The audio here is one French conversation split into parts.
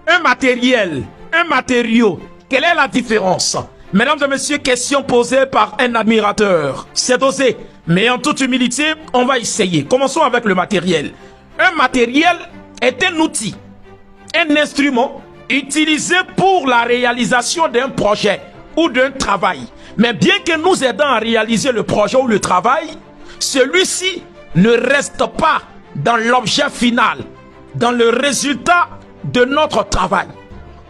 un matériel, un matériau, quelle est la différence? Mesdames et messieurs, question posée par un admirateur. C'est osé, mais en toute humilité, on va essayer. Commençons avec le matériel. Un matériel est un outil, un instrument utilisé pour la réalisation d'un projet ou d'un travail. Mais bien que nous aidons à réaliser le projet ou le travail, celui-ci ne reste pas dans l'objet final, dans le résultat de notre travail.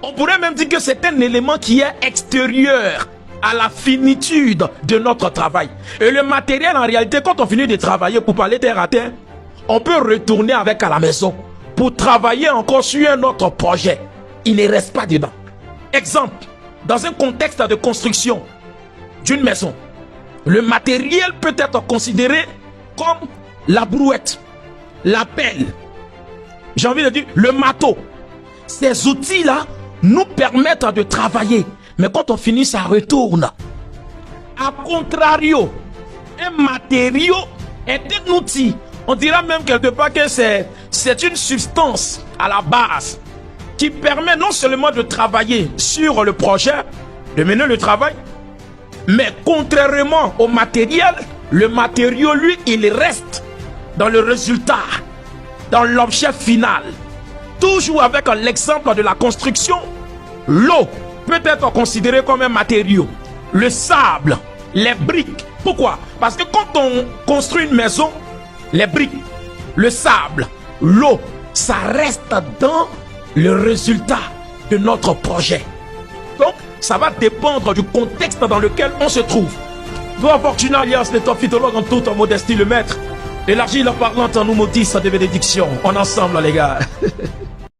On pourrait même dire que c'est un élément qui est extérieur à la finitude de notre travail. Et le matériel, en réalité, quand on finit de travailler pour parler terre à terre, on peut retourner avec à la maison pour travailler encore sur un autre projet. Il ne reste pas dedans. Exemple, dans un contexte de construction d'une maison, le matériel peut être considéré comme la brouette, la pelle, j'ai envie de dire le marteau. Ces outils-là nous permettent de travailler. Mais quand on finit, ça retourne. A contrario, un matériau est un outil. On dira même quelque part que c'est une substance à la base qui permet non seulement de travailler sur le projet, de mener le travail, mais contrairement au matériel, le matériau, lui, il reste dans le résultat, dans l'objet final. Toujours avec l'exemple de la construction, l'eau peut être considérée comme un matériau. Le sable, les briques. Pourquoi? Parce que quand on construit une maison, les briques, le sable, l'eau, ça reste dans le résultat de notre projet. Donc, ça va dépendre du contexte dans lequel on se trouve. Toi, Fortuna alias le top phytologue en toute modestie, le maître. Élargis la parlante en nous maudisse de bénédiction. On ensemble, les gars.